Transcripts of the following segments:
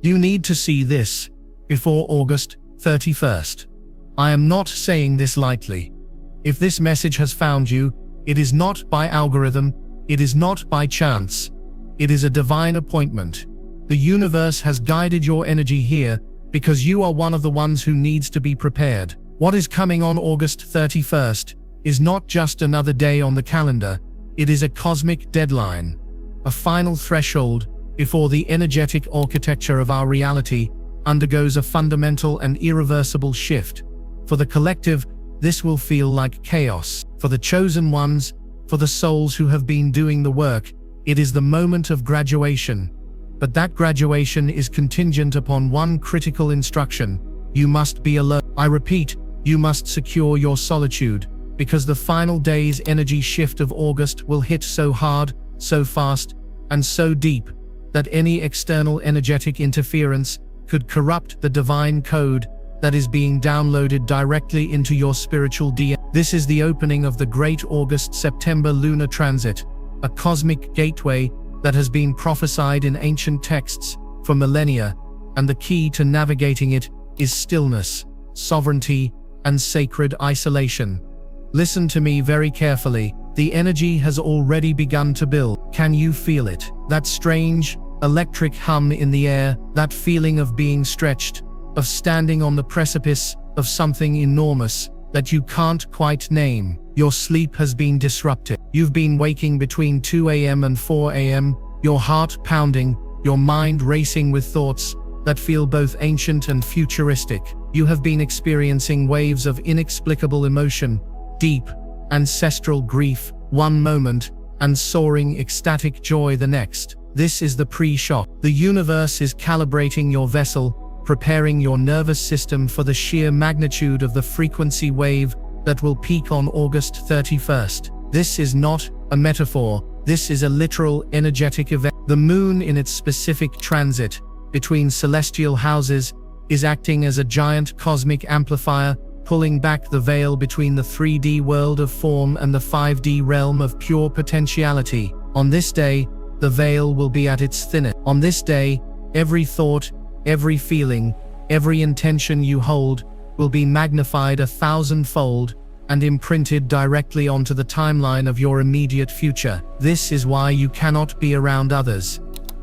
You need to see this before August 31st. I am not saying this lightly. If this message has found you, it is not by algorithm, it is not by chance. It is a divine appointment. The universe has guided your energy here because you are one of the ones who needs to be prepared. What is coming on August 31st is not just another day on the calendar, it is a cosmic deadline, a final threshold before the energetic architecture of our reality undergoes a fundamental and irreversible shift. For the collective, this will feel like chaos. For the chosen ones, for the souls who have been doing the work, it is the moment of graduation. But that graduation is contingent upon one critical instruction: you must be alone. I repeat, you must secure your solitude, because the final day's energy shift of August will hit so hard, so fast, and so deep that any external energetic interference could corrupt the divine code that is being downloaded directly into your spiritual DNA. This is the opening of the great August-September lunar transit, a cosmic gateway that has been prophesied in ancient texts for millennia, and the key to navigating it is stillness, sovereignty, and sacred isolation. Listen to me very carefully. The energy has already begun to build. Can you feel it? That strange, electric hum in the air, that feeling of being stretched, of standing on the precipice of something enormous that you can't quite name. Your sleep has been disrupted. You've been waking between 2 a.m. and 4 a.m., your heart pounding, your mind racing with thoughts that feel both ancient and futuristic. You have been experiencing waves of inexplicable emotion, deep, ancestral grief one moment, and soaring ecstatic joy the next. This is the pre-shock. The universe is calibrating your vessel, preparing your nervous system for the sheer magnitude of the frequency wave that will peak on August 31st. This is not a metaphor, this is a literal energetic event. The moon in its specific transit between celestial houses is acting as a giant cosmic amplifier, pulling back the veil between the 3D world of form and the 5D realm of pure potentiality. On this day, the veil will be at its thinnest. On this day, every thought, every feeling, every intention you hold will be magnified 1,000-fold and imprinted directly onto the timeline of your immediate future. This is why you cannot be around others.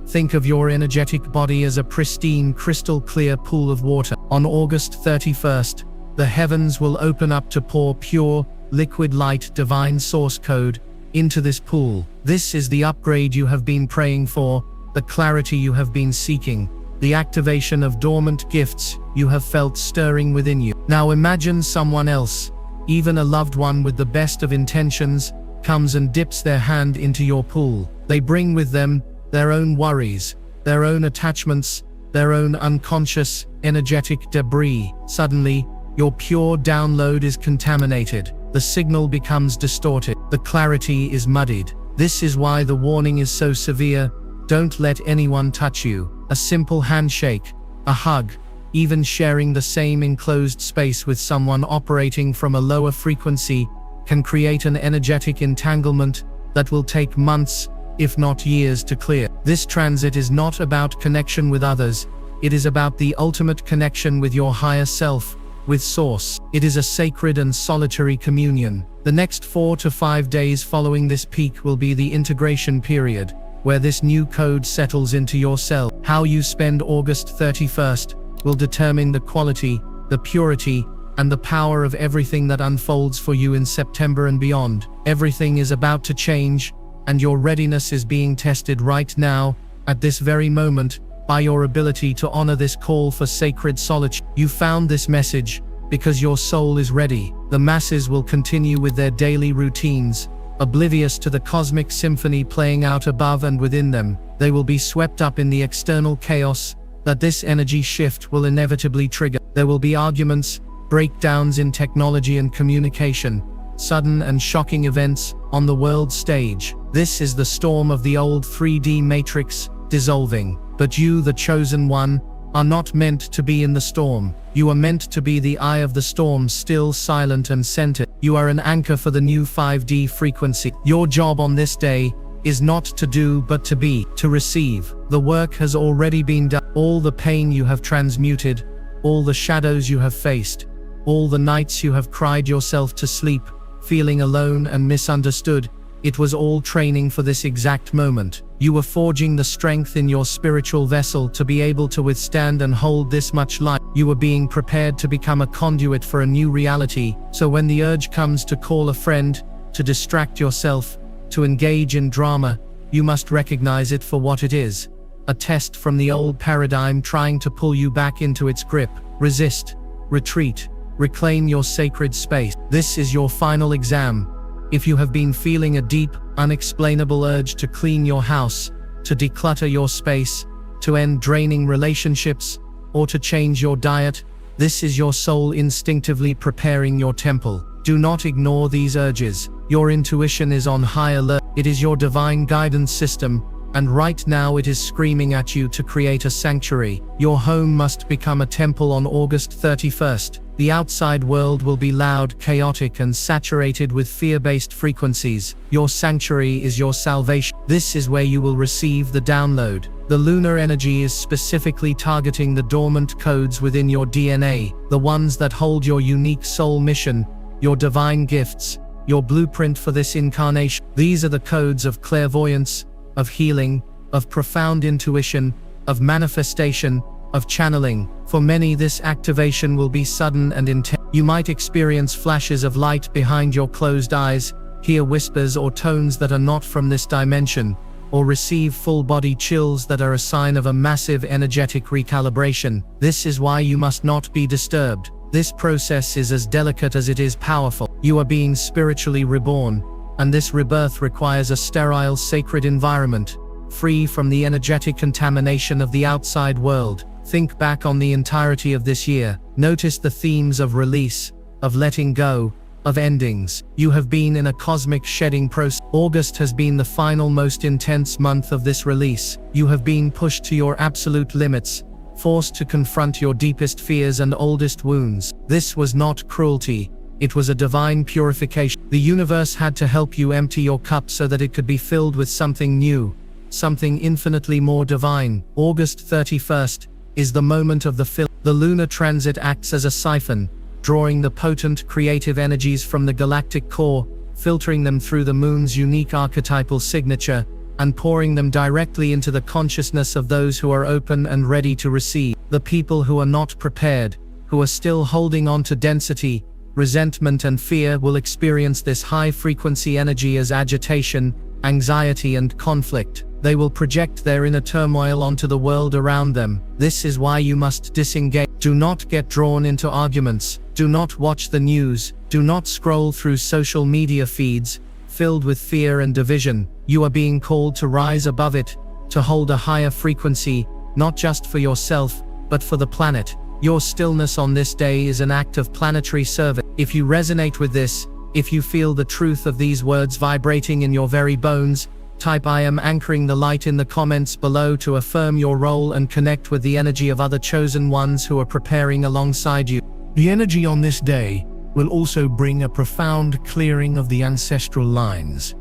Think of your energetic body as a pristine, crystal-clear pool of water. On August 31st, the heavens will open up to pour pure, liquid light divine source code into this pool. This is the upgrade you have been praying for, the clarity you have been seeking, the activation of dormant gifts you have felt stirring within you. Now imagine someone else, even a loved one with the best of intentions, comes and dips their hand into your pool. They bring with them their own worries, their own attachments, their own unconscious, energetic debris. Suddenly, your pure download is contaminated. The signal becomes distorted. The clarity is muddied. This is why the warning is so severe. Don't let anyone touch you. A simple handshake, a hug, even sharing the same enclosed space with someone operating from a lower frequency can create an energetic entanglement that will take months, if not years, to clear. This transit is not about connection with others. It is about the ultimate connection with your higher self, with Source. It is a sacred and solitary communion. The next 4 to 5 days following this peak will be the integration period, where this new code settles into your cell. How you spend August 31st will determine the quality, the purity, and the power of everything that unfolds for you in September and beyond. Everything is about to change, and your readiness is being tested right now, at this very moment, by your ability to honor this call for sacred solitude. You found this message because your soul is ready. The masses will continue with their daily routines, oblivious to the cosmic symphony playing out above and within them. They will be swept up in the external chaos that this energy shift will inevitably trigger. There will be arguments, breakdowns in technology and communication, sudden and shocking events on the world stage. This is the storm of the old 3D matrix dissolving. But you, the chosen one, are not meant to be in the storm. You are meant to be the eye of the storm, still, silent and centered. You are an anchor for the new 5D frequency. Your job on this day is not to do but to be, to receive. The work has already been done. All the pain you have transmuted, all the shadows you have faced, all the nights you have cried yourself to sleep, feeling alone and misunderstood, it was all training for this exact moment. You were forging the strength in your spiritual vessel to be able to withstand and hold this much light. You were being prepared to become a conduit for a new reality, so when the urge comes to call a friend, to distract yourself, to engage in drama, you must recognize it for what it is. A test from the old paradigm trying to pull you back into its grip. Resist, retreat, reclaim your sacred space. This is your final exam. If you have been feeling a deep, unexplainable urge to clean your house, to declutter your space, to end draining relationships, or to change your diet, this is your soul instinctively preparing your temple. Do not ignore these urges. Your intuition is on high alert. It is your divine guidance system, and right now it is screaming at you to create a sanctuary. Your home must become a temple on August 31st. The outside world will be loud, chaotic, and saturated with fear-based frequencies. Your sanctuary is your salvation. This is where you will receive the download. The lunar energy is specifically targeting the dormant codes within your DNA, the ones that hold your unique soul mission, your divine gifts, your blueprint for this incarnation. These are the codes of clairvoyance, of healing, of profound intuition, of manifestation, of channeling. For many, this activation will be sudden and intense. You might experience flashes of light behind your closed eyes, hear whispers or tones that are not from this dimension, or receive full-body chills that are a sign of a massive energetic recalibration. This is why you must not be disturbed. This process is as delicate as it is powerful. You are being spiritually reborn, and this rebirth requires a sterile, sacred environment, free from the energetic contamination of the outside world. Think back on the entirety of this year. Notice the themes of release, of letting go, of endings. You have been in a cosmic shedding process. August has been the final, most intense month of this release. You have been pushed to your absolute limits, forced to confront your deepest fears and oldest wounds. This was not cruelty. It was a divine purification. The universe had to help you empty your cup so that it could be filled with something new, something infinitely more divine. August 31st is the moment of the fill. The lunar transit acts as a siphon, drawing the potent creative energies from the galactic core, filtering them through the moon's unique archetypal signature, and pouring them directly into the consciousness of those who are open and ready to receive. The people who are not prepared, who are still holding on to density, resentment and fear, will experience this high-frequency energy as agitation, anxiety and conflict. They will project their inner turmoil onto the world around them. This is why you must disengage. Do not get drawn into arguments. Do not watch the news. Do not scroll through social media feeds filled with fear and division. You are being called to rise above it, to hold a higher frequency, not just for yourself, but for the planet. Your stillness on this day is an act of planetary service. If you resonate with this, if you feel the truth of these words vibrating in your very bones, type "I am anchoring the light" in the comments below to affirm your role and connect with the energy of other chosen ones who are preparing alongside you. The energy on this day will also bring a profound clearing of the ancestral lines.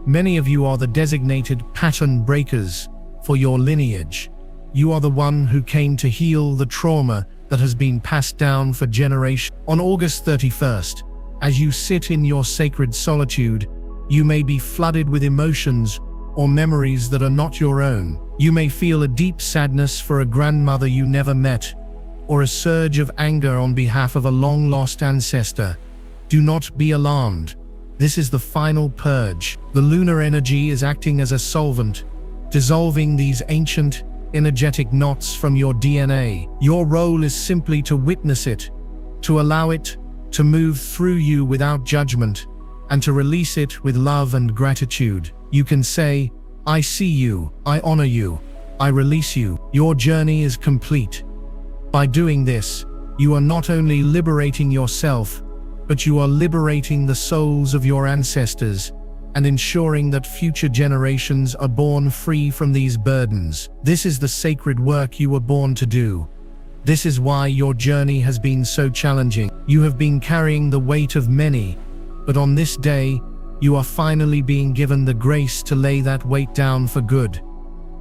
Many of you are the designated pattern breakers for your lineage. You are the one who came to heal the trauma that has been passed down for generations. On August 31st, as you sit in your sacred solitude, you may be flooded with emotions or memories that are not your own. You may feel a deep sadness for a grandmother you never met, or a surge of anger on behalf of a long-lost ancestor. Do not be alarmed. This is the final purge. The lunar energy is acting as a solvent, dissolving these ancient, energetic knots from your DNA. Your role is simply to witness it, to allow it to move through you without judgment, and to release it with love and gratitude. You can say, "I see you, I honor you, I release you." Your journey is complete. By doing this, you are not only liberating yourself, but you are liberating the souls of your ancestors and ensuring that future generations are born free from these burdens. This is the sacred work you were born to do. This is why your journey has been so challenging. You have been carrying the weight of many, but on this day, you are finally being given the grace to lay that weight down for good.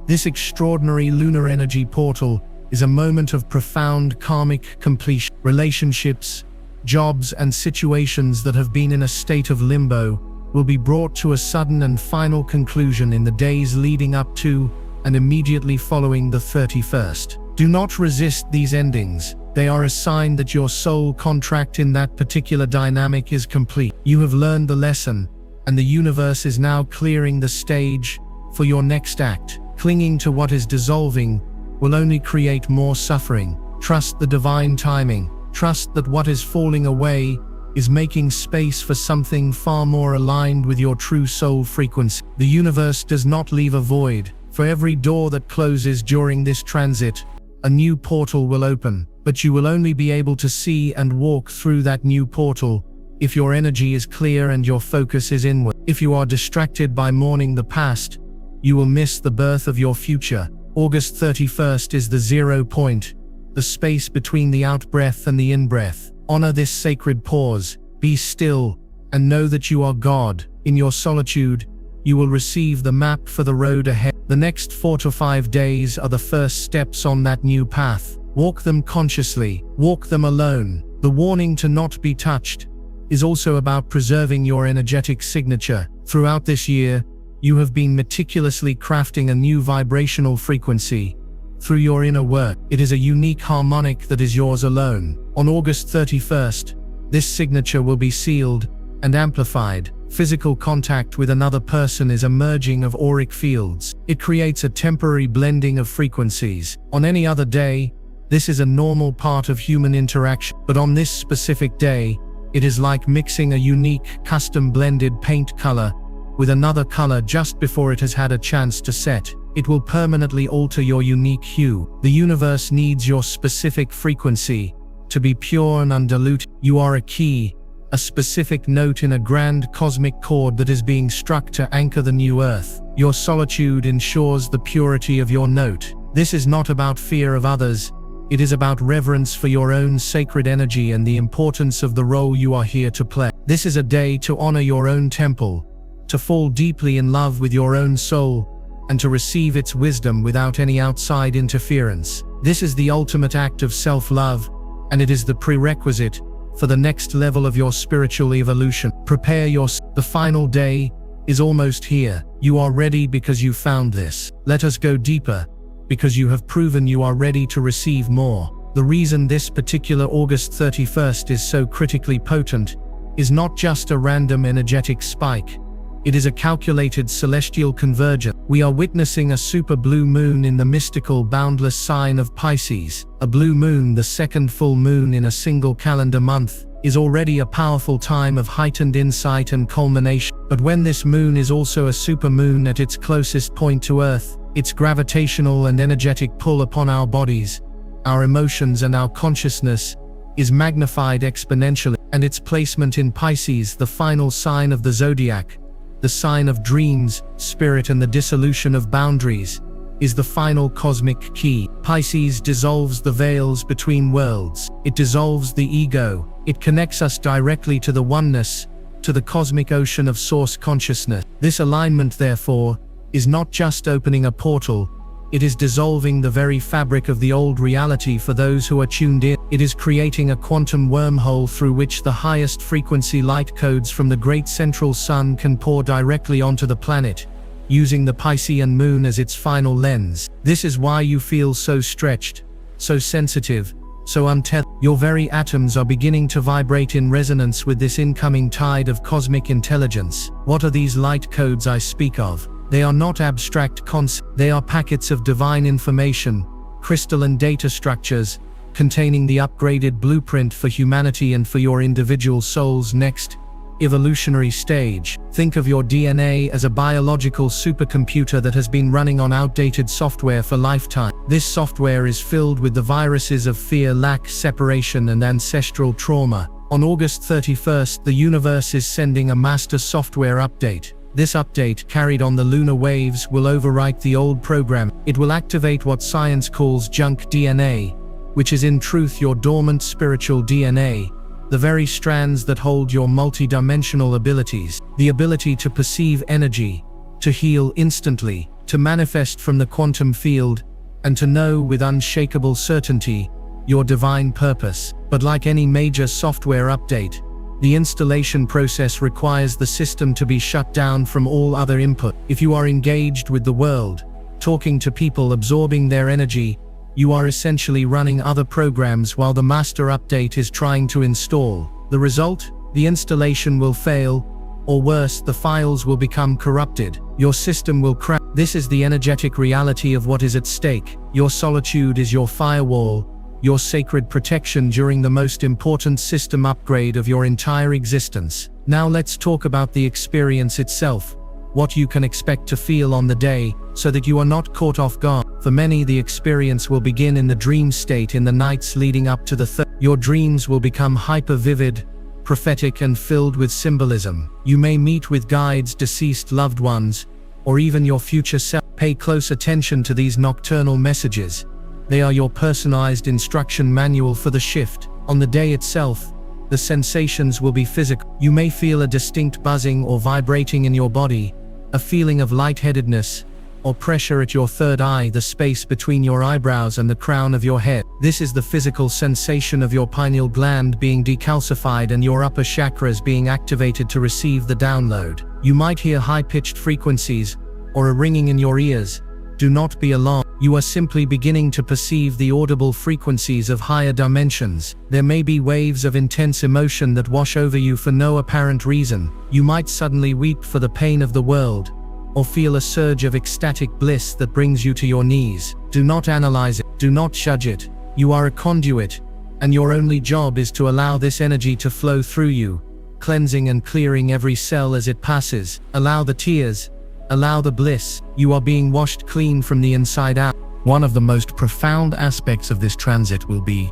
This extraordinary lunar energy portal is a moment of profound karmic completion. Relationships, jobs, and situations that have been in a state of limbo will be brought to a sudden and final conclusion in the days leading up to and immediately following the 31st. Do not resist these endings. They are a sign that your soul contract in that particular dynamic is complete. You have learned the lesson, and the universe is now clearing the stage for your next act. Clinging to what is dissolving will only create more suffering. Trust the divine timing. Trust that what is falling away is making space for something far more aligned with your true soul frequency. The universe does not leave a void. For every door that closes during this transit, a new portal will open, but you will only be able to see and walk through that new portal if your energy is clear and your focus is inward. If you are distracted by mourning the past, you will miss the birth of your future. August 31st is the 0 point, the space between the out-breath and the in-breath. Honor this sacred pause, be still, and know that you are God. In your solitude, you will receive the map for the road ahead. The next 4 to 5 days are the first steps on that new path. Walk them consciously, walk them alone. The warning to not be touched is also about preserving your energetic signature. Throughout this year, you have been meticulously crafting a new vibrational frequency through your inner work. It is a unique harmonic that is yours alone. On August 31st, this signature will be sealed and amplified. Physical contact with another person is a merging of auric fields. It creates a temporary blending of frequencies. On any other day, this is a normal part of human interaction. But on this specific day, it is like mixing a unique, custom-blended paint color with another color just before it has had a chance to set. It will permanently alter your unique hue. The universe needs your specific frequency to be pure and undiluted. You are a key, a specific note in a grand cosmic chord that is being struck to anchor the new earth. Your solitude ensures the purity of your note. This is not about fear of others. It is about reverence for your own sacred energy and the importance of the role you are here to play. This is a day to honor your own temple, to fall deeply in love with your own soul, and to receive its wisdom without any outside interference. This is the ultimate act of self-love, and it is the prerequisite for the next level of your spiritual evolution. Prepare yourself. The final day is almost here. You are ready because you found this. Let us go deeper, because you have proven you are ready to receive more. The reason this particular August 31st is so critically potent is not just a random energetic spike. It is a calculated celestial convergence. We are witnessing a super blue moon in the mystical, boundless sign of Pisces. A blue moon, the second full moon in a single calendar month, is already a powerful time of heightened insight and culmination. But when this moon is also a super moon at its closest point to Earth, its gravitational and energetic pull upon our bodies, our emotions, and our consciousness is magnified exponentially. And its placement in Pisces, the final sign of the zodiac, the sign of dreams, spirit, and the dissolution of boundaries, is the final cosmic key. Pisces dissolves the veils between worlds. It dissolves the ego. It connects us directly to the oneness, to the cosmic ocean of source consciousness. This alignment, therefore, is not just opening a portal, it is dissolving the very fabric of the old reality for those who are tuned in. It is creating a quantum wormhole through which the highest frequency light codes from the great central sun can pour directly onto the planet, using the Piscean moon as its final lens. This is why you feel so stretched, so sensitive, so untethered. Your very atoms are beginning to vibrate in resonance with this incoming tide of cosmic intelligence. What are these light codes I speak of? They are not abstract concepts. They are packets of divine information, crystalline data structures, containing the upgraded blueprint for humanity and for your individual soul's next evolutionary stage. Think of your DNA as a biological supercomputer that has been running on outdated software for lifetime. This software is filled with the viruses of fear, lack, separation, and ancestral trauma. On August 31st, the universe is sending a master software update. This update, carried on the lunar waves, will overwrite the old program. It will activate what science calls junk DNA, which is in truth your dormant spiritual DNA, the very strands that hold your multidimensional abilities, the ability to perceive energy, to heal instantly, to manifest from the quantum field, and to know with unshakable certainty your divine purpose. But like any major software update, the installation process requires the system to be shut down from all other input. If you are engaged with the world, talking to people, absorbing their energy, you are essentially running other programs while the master update is trying to install. The result? The installation will fail, or worse, the files will become corrupted. Your system will crash. This is the energetic reality of what is at stake. Your solitude is your firewall, your sacred protection during the most important system upgrade of your entire existence. Now let's talk about the experience itself, what you can expect to feel on the day, so that you are not caught off guard. For many, the experience will begin in the dream state in the nights leading up to the third. Your dreams will become hyper-vivid, prophetic and filled with symbolism. You may meet with guides, deceased loved ones, or even your future self. Pay close attention to these nocturnal messages. They are your personalized instruction manual for the shift. On the day itself, the sensations will be physical. You may feel a distinct buzzing or vibrating in your body, a feeling of lightheadedness, or pressure at your third eye, the space between your eyebrows and the crown of your head. This is the physical sensation of your pineal gland being decalcified and your upper chakras being activated to receive the download. You might hear high-pitched frequencies, or a ringing in your ears. Do not be alarmed. You are simply beginning to perceive the audible frequencies of higher dimensions. There may be waves of intense emotion that wash over you for no apparent reason. You might suddenly weep for the pain of the world, or feel a surge of ecstatic bliss that brings you to your knees. Do not analyze it. Do not judge it. You are a conduit, and your only job is to allow this energy to flow through you, cleansing and clearing every cell as it passes. Allow the tears. Allow the bliss. You are being washed clean from the inside out. One of the most profound aspects of this transit will be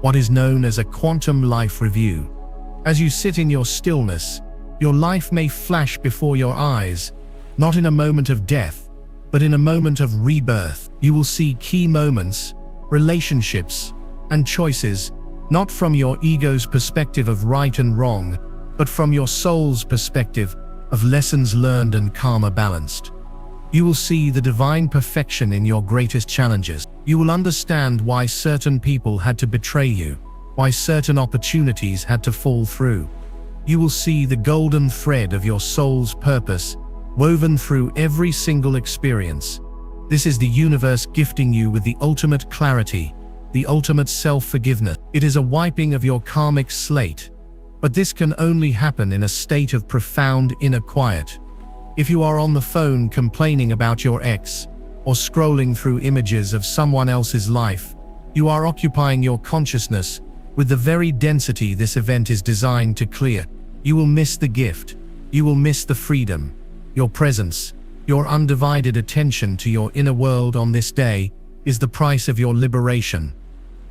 what is known as a quantum life review. As you sit in your stillness, your life may flash before your eyes, not in a moment of death, but in a moment of rebirth. You will see key moments, relationships, and choices, not from your ego's perspective of right and wrong, but from your soul's perspective of lessons learned and karma balanced. You will see the divine perfection in your greatest challenges. You will understand why certain people had to betray you, why certain opportunities had to fall through. You will see the golden thread of your soul's purpose woven through every single experience. This is the universe gifting you with the ultimate clarity, the ultimate self-forgiveness. It is a wiping of your karmic slate. But this can only happen in a state of profound inner quiet. If you are on the phone complaining about your ex, or scrolling through images of someone else's life, you are occupying your consciousness with the very density this event is designed to clear. You will miss the gift. You will miss the freedom. Your presence, your undivided attention to your inner world on this day, is the price of your liberation.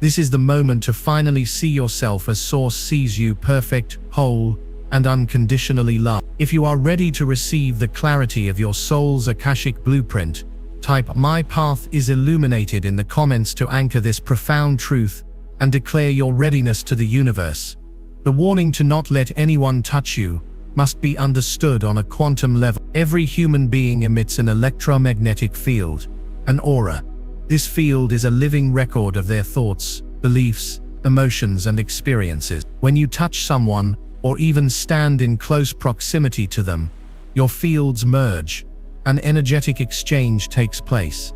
This is the moment to finally see yourself as Source sees you, perfect, whole, and unconditionally loved. If you are ready to receive the clarity of your soul's Akashic blueprint, type "My path is illuminated" in the comments to anchor this profound truth and declare your readiness to the universe. The warning to not let anyone touch you must be understood on a quantum level. Every human being emits an electromagnetic field, an aura. This field is a living record of their thoughts, beliefs, emotions, and experiences. When you touch someone, or even stand in close proximity to them, your fields merge. An energetic exchange takes place.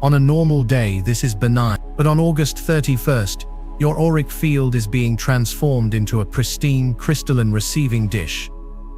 On a normal day, this is benign, but on August 31st, your auric field is being transformed into a pristine, crystalline receiving dish.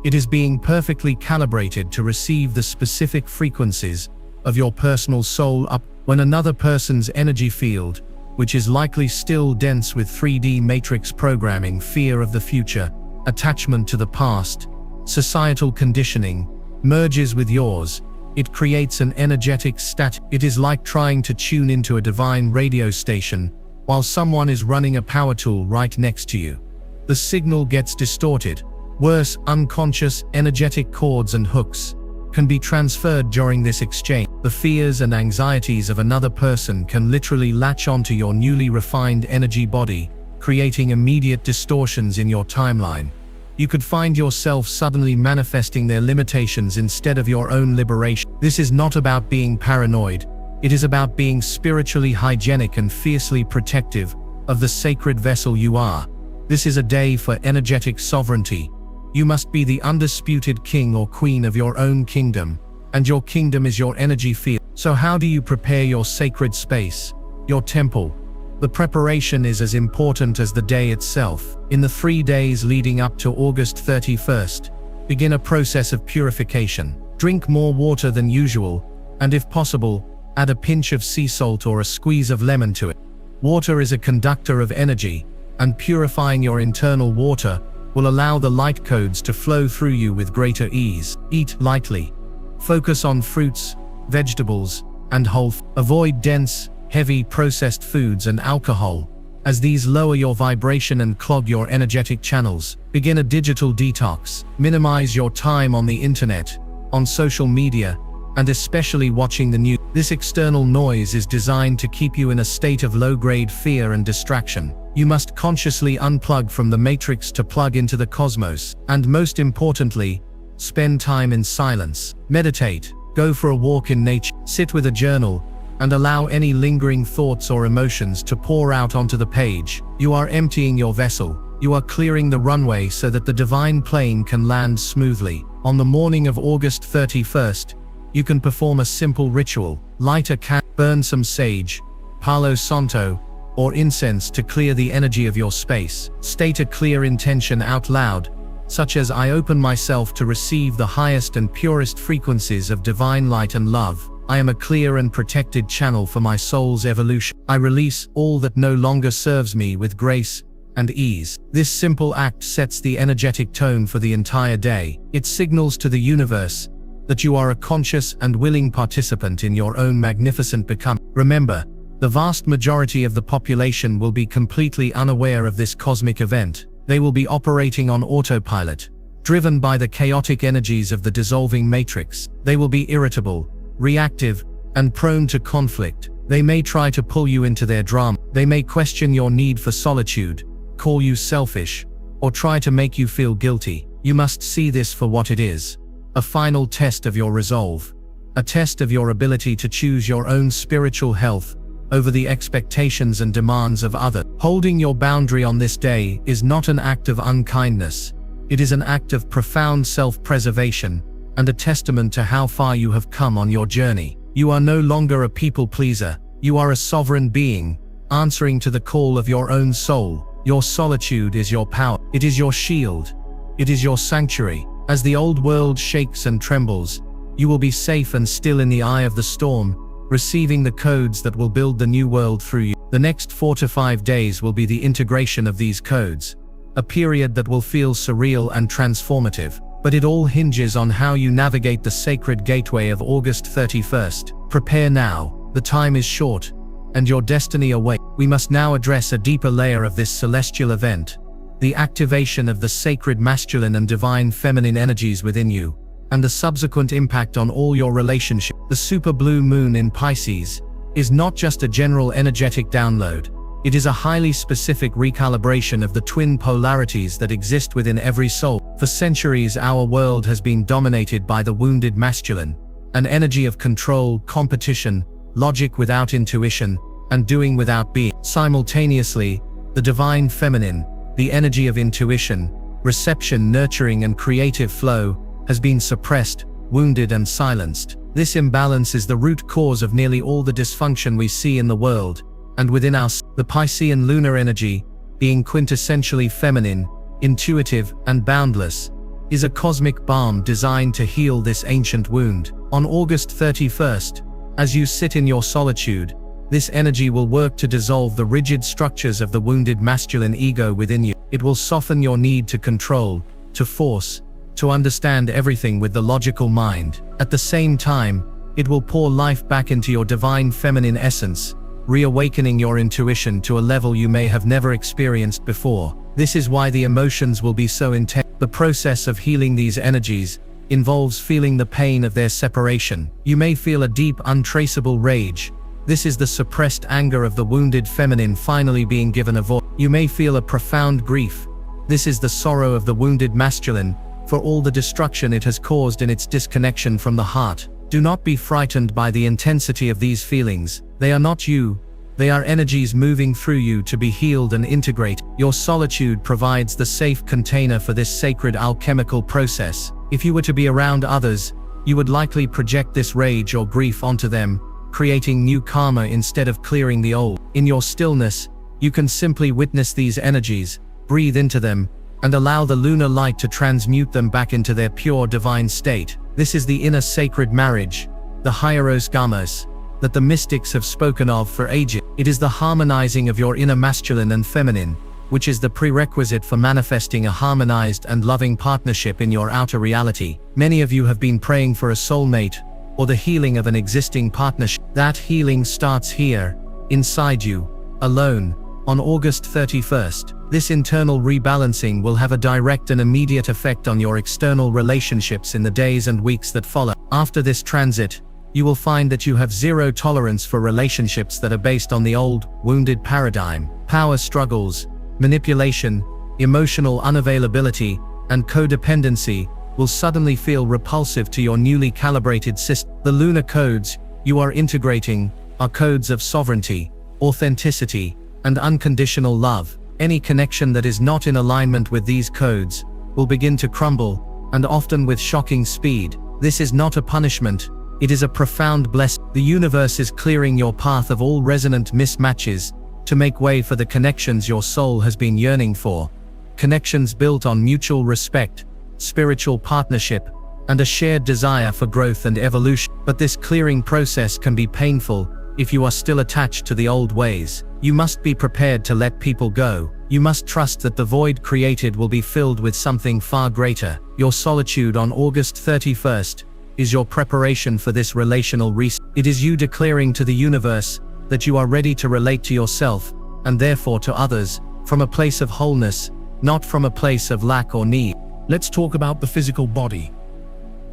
It is being perfectly calibrated to receive the specific frequencies of your personal soul up. When another person's energy field, which is likely still dense with 3D matrix programming, fear of the future, attachment to the past, societal conditioning, merges with yours, it creates an energetic static. It is like trying to tune into a divine radio station while someone is running a power tool right next to you. The signal gets distorted. Worse, unconscious, energetic cords and hooks can be transferred during this exchange. The fears and anxieties of another person can literally latch onto your newly refined energy body, creating immediate distortions in your timeline. You could find yourself suddenly manifesting their limitations instead of your own liberation. This is not about being paranoid, It is about being spiritually hygienic and fiercely protective of the sacred vessel you are. This is a day for energetic sovereignty. You must be the undisputed king or queen of your own kingdom, and your kingdom is your energy field. So how do you prepare your sacred space, your temple? The preparation is as important as the day itself. In the 3 days leading up to August 31st, begin a process of purification. Drink more water than usual, and if possible, add a pinch of sea salt or a squeeze of lemon to it. Water is a conductor of energy, and purifying your internal water will allow the light codes to flow through you with greater ease. Eat lightly. Focus on fruits, vegetables, and whole foods. Avoid dense, heavy processed foods and alcohol, as these lower your vibration and clog your energetic channels. Begin a digital detox. Minimize your time on the internet, on social media, and especially watching the news. This external noise is designed to keep you in a state of low-grade fear and distraction. You must consciously unplug from the matrix to plug into the cosmos. And most importantly, spend time in silence. Meditate, go for a walk in nature, sit with a journal, and allow any lingering thoughts or emotions to pour out onto the page. You are emptying your vessel. You are clearing the runway so that the divine plane can land smoothly. On the morning of August 31st, you can perform a simple ritual. Light a candle, burn some sage, Palo Santo, or incense to clear the energy of your space. State a clear intention out loud, such as I open myself to receive the highest and purest frequencies of divine light and love. I am a clear and protected channel for my soul's evolution. I release all that no longer serves me with grace and ease. This simple act sets the energetic tone for the entire day. It signals to the universe that you are a conscious and willing participant in your own magnificent becoming. Remember, the vast majority of the population will be completely unaware of this cosmic event. They will be operating on autopilot, driven by the chaotic energies of the dissolving matrix. They will be irritable, reactive, and prone to conflict. They may try to pull you into their drama. They may question your need for solitude, call you selfish, or try to make you feel guilty. You must see this for what it is: a final test of your resolve, a test of your ability to choose your own spiritual health over the expectations and demands of others. Holding your boundary on this day is not an act of unkindness. It is an act of profound self-preservation and a testament to how far you have come on your journey. You are no longer a people pleaser. You are a sovereign being, answering to the call of your own soul. Your solitude is your power. It is your shield. It is your sanctuary. As the old world shakes and trembles, you will be safe and still in the eye of the storm, receiving the codes that will build the new world through you. The next 4 to 5 days will be the integration of these codes, a period that will feel surreal and transformative. But it all hinges on how you navigate the sacred gateway of August 31st. Prepare now, the time is short, and your destiny awaits. We must now address a deeper layer of this celestial event: the activation of the sacred masculine and divine feminine energies within you, and the subsequent impact on all your relationships. The super blue moon in Pisces is not just a general energetic download. It is a highly specific recalibration of the twin polarities that exist within every soul. For centuries, our world has been dominated by the wounded masculine, an energy of control, competition, logic without intuition, and doing without being. Simultaneously, the divine feminine, the energy of intuition, reception, nurturing, and creative flow, has been suppressed, wounded, and silenced. This imbalance is the root cause of nearly all the dysfunction we see in the world and within us. The Piscean lunar energy, being quintessentially feminine, intuitive, and boundless, is a cosmic balm designed to heal this ancient wound. On August 31st, as you sit in your solitude, this energy will work to dissolve the rigid structures of the wounded masculine ego within you. It will soften your need to control, to force, to understand everything with the logical mind. At the same time, it will pour life back into your divine feminine essence, reawakening your intuition to a level you may have never experienced before. This is why the emotions will be so intense. The process of healing these energies involves feeling the pain of their separation. You may feel a deep, untraceable rage. This is the suppressed anger of the wounded feminine finally being given a voice. You may feel a profound grief. This is the sorrow of the wounded masculine for all the destruction it has caused in its disconnection from the heart. Do not be frightened by the intensity of these feelings. They are not you. They are energies moving through you to be healed and integrate. Your solitude provides the safe container for this sacred alchemical process. If you were to be around others, you would likely project this rage or grief onto them, creating new karma instead of clearing the old. In your stillness, you can simply witness these energies, breathe into them, and allow the lunar light to transmute them back into their pure divine state. This is the inner sacred marriage, the hieros gamos, that the mystics have spoken of for ages. It is the harmonizing of your inner masculine and feminine, which is the prerequisite for manifesting a harmonized and loving partnership in your outer reality. Many of you have been praying for a soulmate, or the healing of an existing partnership. That healing starts here, inside you, alone, on August 31st. This internal rebalancing will have a direct and immediate effect on your external relationships in the days and weeks that follow. After this transit, you will find that you have zero tolerance for relationships that are based on the old, wounded paradigm. Power struggles, manipulation, emotional unavailability, and codependency will suddenly feel repulsive to your newly calibrated system. The lunar codes you are integrating are codes of sovereignty, authenticity, and unconditional love. Any connection that is not in alignment with these codes will begin to crumble, and often with shocking speed. This is not a punishment, it is a profound blessing. The universe is clearing your path of all resonant mismatches to make way for the connections your soul has been yearning for. Connections built on mutual respect, spiritual partnership, and a shared desire for growth and evolution. But this clearing process can be painful if you are still attached to the old ways. You must be prepared to let people go. You must trust that the void created will be filled with something far greater. Your solitude on August 31st is your preparation for this relational reset. It is you declaring to the universe that you are ready to relate to yourself, and therefore to others, from a place of wholeness, not from a place of lack or need. Let's talk about the physical body.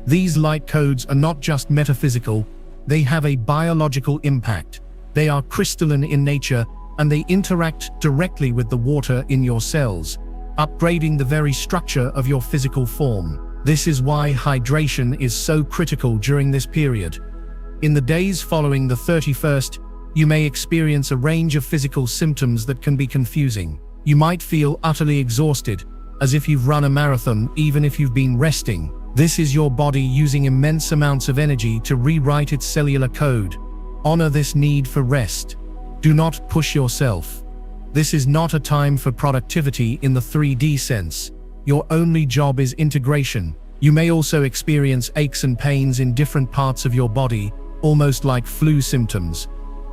These light codes are not just metaphysical, they have a biological impact. They are crystalline in nature, and they interact directly with the water in your cells, upgrading the very structure of your physical form. This is why hydration is so critical during this period. In the days following the 31st, you may experience a range of physical symptoms that can be confusing. You might feel utterly exhausted, as if you've run a marathon even if you've been resting. This is your body using immense amounts of energy to rewrite its cellular code. Honor this need for rest. Do not push yourself. This is not a time for productivity in the 3D sense. Your only job is integration. You may also experience aches and pains in different parts of your body, almost like flu symptoms.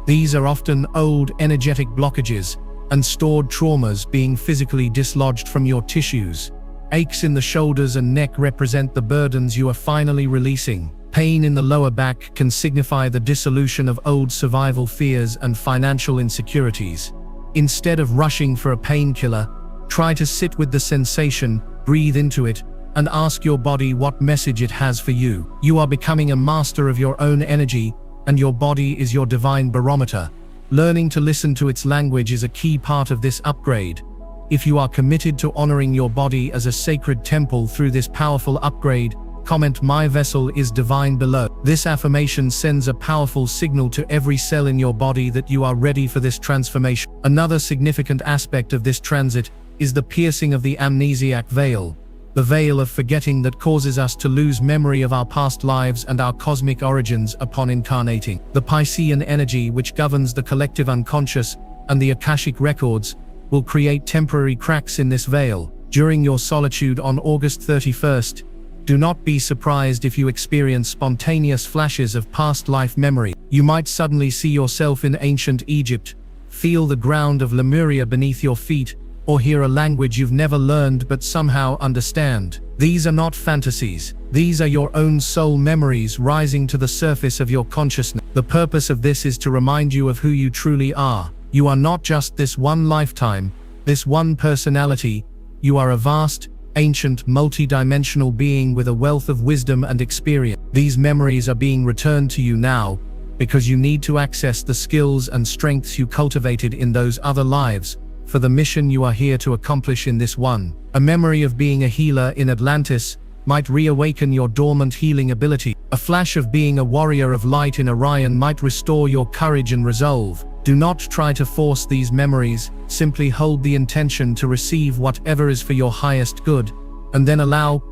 These are often old energetic blockages and stored traumas being physically dislodged from your tissues. Aches in the shoulders and neck represent the burdens you are finally releasing. Pain in the lower back can signify the dissolution of old survival fears and financial insecurities. Instead of rushing for a painkiller, try to sit with the sensation, breathe into it, and ask your body what message it has for you. You are becoming a master of your own energy, and your body is your divine barometer. Learning to listen to its language is a key part of this upgrade. If you are committed to honoring your body as a sacred temple through this powerful upgrade, comment "My vessel is divine" below. This affirmation sends a powerful signal to every cell in your body that you are ready for this transformation. Another significant aspect of this transit is the piercing of the amnesiac veil, the veil of forgetting that causes us to lose memory of our past lives and our cosmic origins upon incarnating. The Piscean energy, which governs the collective unconscious and the Akashic records, will create temporary cracks in this veil. During your solitude on August 31st, do not be surprised if you experience spontaneous flashes of past life memory. You might suddenly see yourself in ancient Egypt, feel the ground of Lemuria beneath your feet, or hear a language you've never learned but somehow understand. These are not fantasies. These are your own soul memories rising to the surface of your consciousness. The purpose of this is to remind you of who you truly are. You are not just this one lifetime, this one personality. You are a vast, ancient, multi-dimensional being with a wealth of wisdom and experience. These memories are being returned to you now because you need to access the skills and strengths you cultivated in those other lives for the mission you are here to accomplish in this one. A memory of being a healer in Atlantis might reawaken your dormant healing ability. A flash of being a warrior of light in Orion might restore your courage and resolve. Do not try to force these memories, simply hold the intention to receive whatever is for your highest good, and then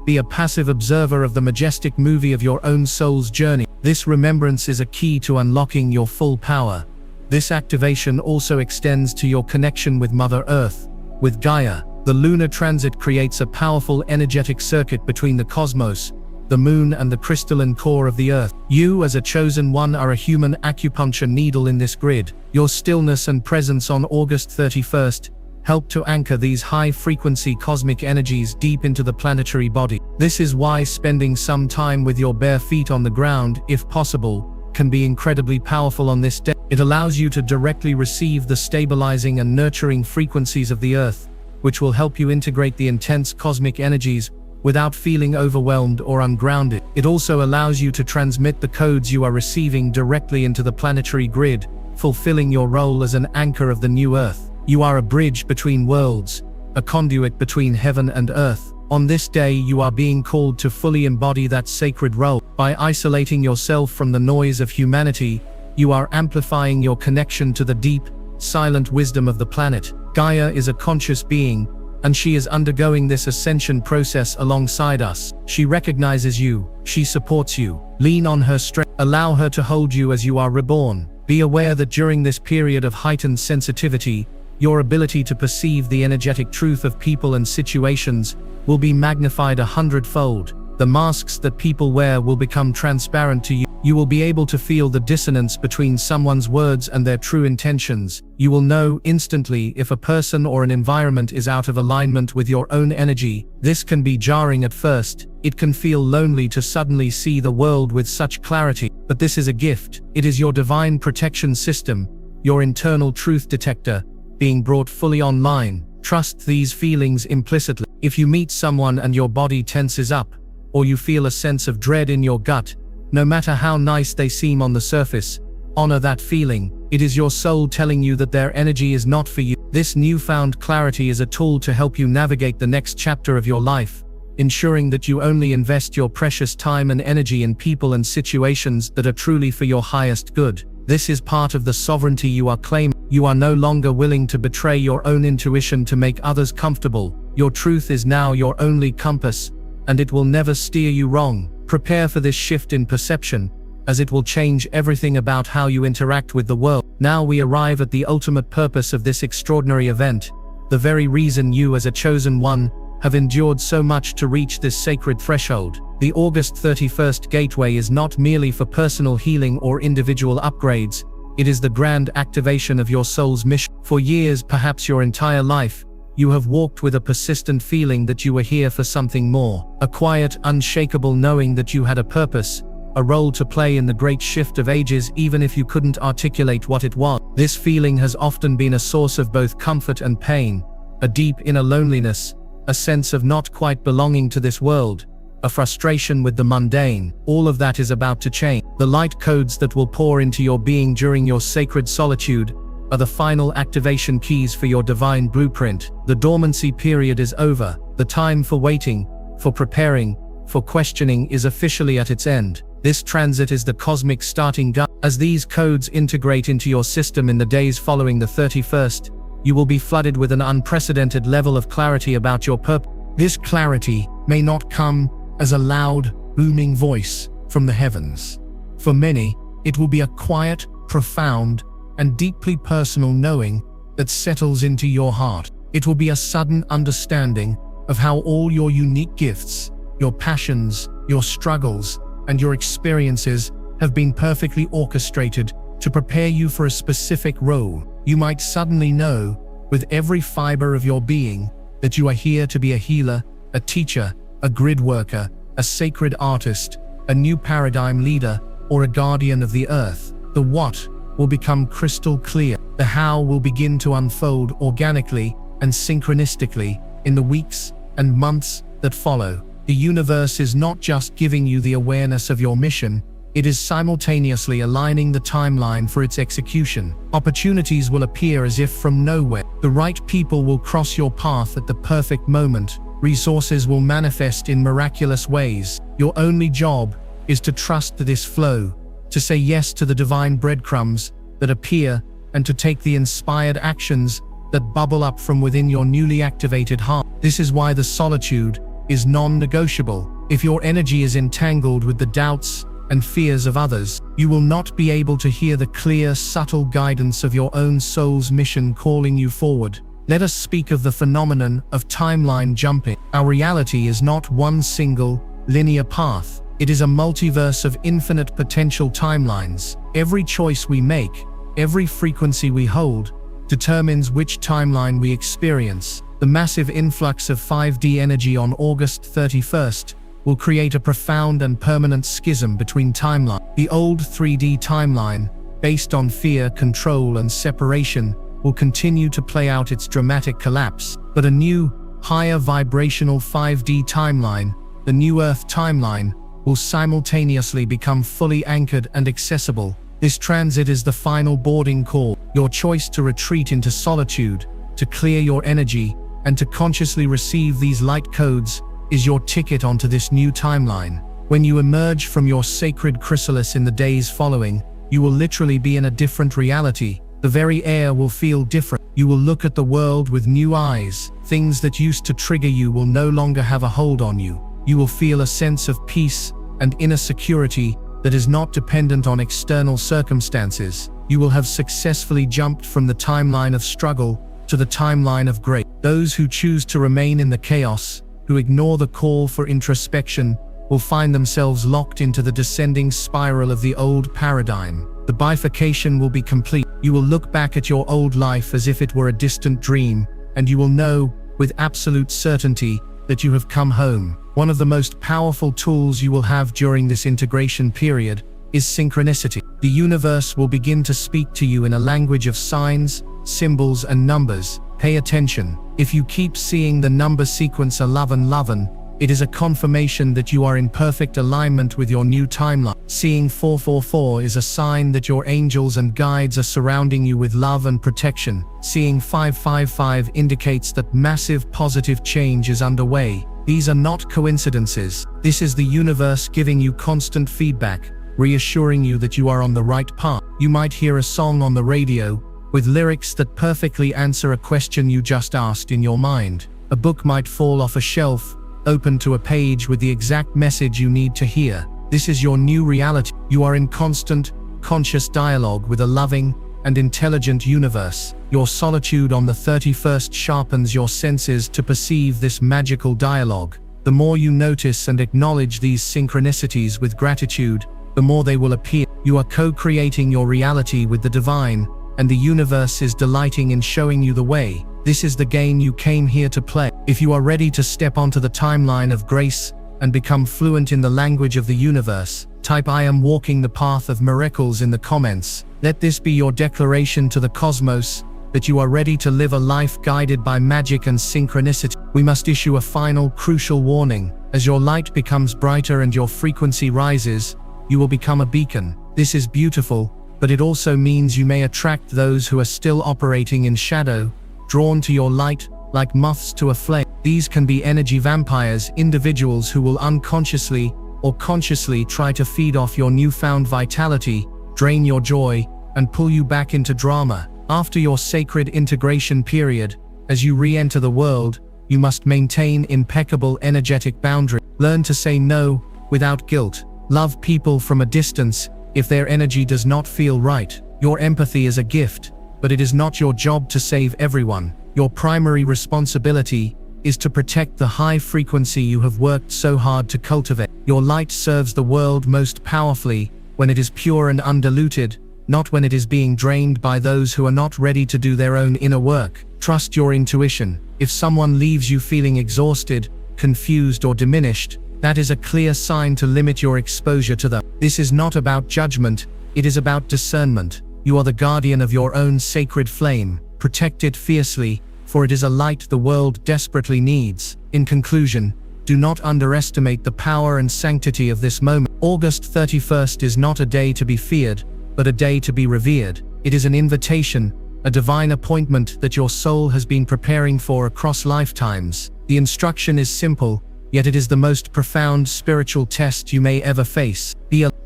be a passive observer of the majestic movie of your own soul's journey. This remembrance is a key to unlocking your full power. This activation also extends to your connection with Mother Earth. With Gaia, the lunar transit creates a powerful energetic circuit between the cosmos, the moon, and the crystalline core of the earth. You, as a chosen one, are a human acupuncture needle in this grid. Your stillness and presence on August 31st help to anchor these high-frequency cosmic energies deep into the planetary body. This is why spending some time with your bare feet on the ground, if possible, can be incredibly powerful on this day. It allows you to directly receive the stabilizing and nurturing frequencies of the earth, which will help you integrate the intense cosmic energies without feeling overwhelmed or ungrounded. It also allows you to transmit the codes you are receiving directly into the planetary grid, fulfilling your role as an anchor of the new earth. You are a bridge between worlds, a conduit between heaven and earth. On this day, you are being called to fully embody that sacred role. By isolating yourself from the noise of humanity, you are amplifying your connection to the deep, silent wisdom of the planet. Gaia is a conscious being, and she is undergoing this ascension process alongside us. She recognizes you, she supports you. Lean on her strength, allow her to hold you as you are reborn. Be aware that during this period of heightened sensitivity, your ability to perceive the energetic truth of people and situations will be magnified 100-fold. The masks that people wear will become transparent to you. You will be able to feel the dissonance between someone's words and their true intentions. You will know instantly if a person or an environment is out of alignment with your own energy. This can be jarring at first. It can feel lonely to suddenly see the world with such clarity. But this is a gift. It is your divine protection system, your internal truth detector, being brought fully online. Trust these feelings implicitly. If you meet someone and your body tenses up, or you feel a sense of dread in your gut, no matter how nice they seem on the surface, honor that feeling. It is your soul telling you that their energy is not for you. This newfound clarity is a tool to help you navigate the next chapter of your life, ensuring that you only invest your precious time and energy in people and situations that are truly for your highest good. This is part of the sovereignty you are claiming. You are no longer willing to betray your own intuition to make others comfortable. Your truth is now your only compass, and it will never steer you wrong. Prepare for this shift in perception, as it will change everything about how you interact with the world. Now we arrive at the ultimate purpose of this extraordinary event, the very reason you, as a chosen one, have endured so much to reach this sacred threshold. The August 31st gateway is not merely for personal healing or individual upgrades. It is the grand activation of your soul's mission. For years, perhaps your entire life, you have walked with a persistent feeling that you were here for something more. A quiet, unshakable knowing that you had a purpose, a role to play in the great shift of ages, even if you couldn't articulate what it was. This feeling has often been a source of both comfort and pain, a deep inner loneliness, a sense of not quite belonging to this world, a frustration with the mundane. All of that is about to change. The light codes that will pour into your being during your sacred solitude are the final activation keys for your divine blueprint. The dormancy period is over. The time for waiting, for preparing, for questioning is officially at its end. This transit is the cosmic starting gun. As these codes integrate into your system in the days following the 31st, you will be flooded with an unprecedented level of clarity about your purpose. This clarity may not come as a loud, booming voice from the heavens. For many, it will be a quiet, profound, and deeply personal knowing that settles into your heart. It will be a sudden understanding of how all your unique gifts, your passions, your struggles, and your experiences have been perfectly orchestrated to prepare you for a specific role. You might suddenly know, with every fiber of your being, that you are here to be a healer, a teacher, a grid worker, a sacred artist, a new paradigm leader, or a guardian of the earth. The what will become crystal clear. The how will begin to unfold organically and synchronistically in the weeks and months that follow. The universe is not just giving you the awareness of your mission, it is simultaneously aligning the timeline for its execution. Opportunities will appear as if from nowhere. The right people will cross your path at the perfect moment. Resources will manifest in miraculous ways. Your only job is to trust this flow, to say yes to the divine breadcrumbs that appear, and to take the inspired actions that bubble up from within your newly activated heart. This is why the solitude is non-negotiable. If your energy is entangled with the doubts and fears of others, you will not be able to hear the clear, subtle guidance of your own soul's mission calling you forward. Let us speak of the phenomenon of timeline jumping. Our reality is not one single, linear path. It is a multiverse of infinite potential timelines. Every choice we make, every frequency we hold, determines which timeline we experience. The massive influx of 5D energy on August 31st will create a profound and permanent schism between timelines. The old 3D timeline, based on fear, control, and separation, will continue to play out its dramatic collapse. But a new, higher vibrational 5D timeline, the New Earth timeline, will simultaneously become fully anchored and accessible. This transit is the final boarding call. Your choice to retreat into solitude, to clear your energy, and to consciously receive these light codes is your ticket onto this new timeline. When you emerge from your sacred chrysalis in the days following, you will literally be in a different reality. The very air will feel different. You will look at the world with new eyes. Things that used to trigger you will no longer have a hold on you. You will feel a sense of peace and inner security that is not dependent on external circumstances. You will have successfully jumped from the timeline of struggle to the timeline of grace. Those who choose to remain in the chaos, who ignore the call for introspection, will find themselves locked into the descending spiral of the old paradigm. The bifurcation will be complete. You will look back at your old life as if it were a distant dream, and you will know, with absolute certainty, that you have come home. One of the most powerful tools you will have during this integration period is synchronicity. The universe will begin to speak to you in a language of signs, symbols, and numbers. Pay attention. If you keep seeing the number sequence 1111, it is a confirmation that you are in perfect alignment with your new timeline. Seeing 444 is a sign that your angels and guides are surrounding you with love and protection. Seeing 555 indicates that massive positive change is underway. These are not coincidences. This is the universe giving you constant feedback, reassuring you that you are on the right path. You might hear a song on the radio with lyrics that perfectly answer a question you just asked in your mind. A book might fall off a shelf, open to a page with the exact message you need to hear. This is your new reality. You are in constant, conscious dialogue with a loving and intelligent universe. Your solitude on the 31st sharpens your senses to perceive this magical dialogue. The more you notice and acknowledge these synchronicities with gratitude, the more they will appear. You are co-creating your reality with the divine, and the universe is delighting in showing you the way. This is the game you came here to play. If you are ready to step onto the timeline of grace and become fluent in the language of the universe, type "I am walking the path of miracles" in the comments. Let this be your declaration to the cosmos that you are ready to live a life guided by magic and synchronicity. We must issue a final, crucial warning. As your light becomes brighter and your frequency rises, you will become a beacon. This is beautiful, but it also means you may attract those who are still operating in shadow, drawn to your light like moths to a flame. These can be energy vampires, individuals who will unconsciously or consciously try to feed off your newfound vitality, drain your joy, and pull you back into drama. After your sacred integration period, as you re-enter the world, you must maintain impeccable energetic boundaries. Learn to say no without guilt. Love people from a distance if their energy does not feel right. Your empathy is a gift, but it is not your job to save everyone. Your primary responsibility is to protect the high frequency you have worked so hard to cultivate. Your light serves the world most powerfully when it is pure and undiluted, not when it is being drained by those who are not ready to do their own inner work. Trust your intuition. If someone leaves you feeling exhausted, confused, or diminished, that is a clear sign to limit your exposure to them. This is not about judgment, it is about discernment. You are the guardian of your own sacred flame. Protect it fiercely, for it is a light the world desperately needs. In conclusion, do not underestimate the power and sanctity of this moment. August 31st is not a day to be feared, but a day to be revered. It is an invitation, a divine appointment that your soul has been preparing for across lifetimes. The instruction is simple: yet it is the most profound spiritual test you may ever face.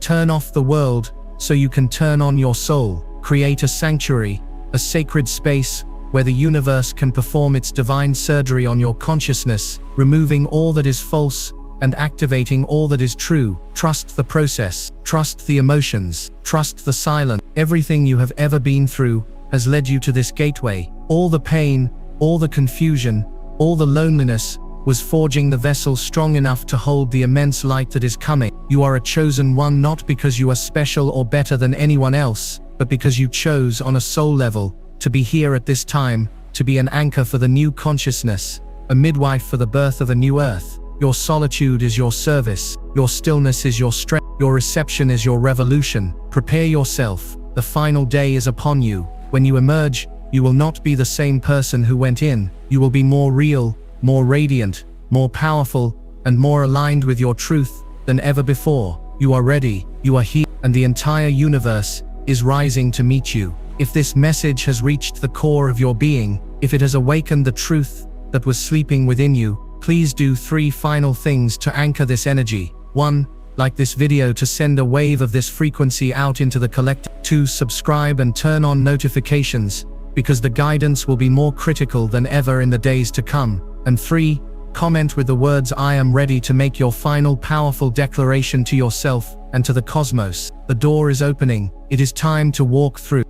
Turn off the world so you can turn on your soul. Create a sanctuary, a sacred space where the universe can perform its divine surgery on your consciousness, removing all that is false and activating all that is true. Trust the process, trust the emotions, trust the silence. Everything you have ever been through has led you to this gateway. All the pain, all the confusion, all the loneliness was forging the vessel strong enough to hold the immense light that is coming. You are a chosen one, not because you are special or better than anyone else, but because you chose on a soul level to be here at this time, to be an anchor for the new consciousness, a midwife for the birth of a new earth. Your solitude is your service, your stillness is your strength, your reception is your revolution. Prepare yourself, the final day is upon you. When you emerge, you will not be the same person who went in. You will be more real, more radiant, more powerful, and more aligned with your truth than ever before. You are ready, you are here, and the entire universe is rising to meet you. If this message has reached the core of your being, if it has awakened the truth that was sleeping within you, please do 3 final things to anchor this energy. 1. Like this video to send a wave of this frequency out into the collective. 2. Subscribe and turn on notifications, because the guidance will be more critical than ever in the days to come. And 3. Comment with the words "I am ready" to make your final powerful declaration to yourself and to the cosmos. The door is opening. It is time to walk through.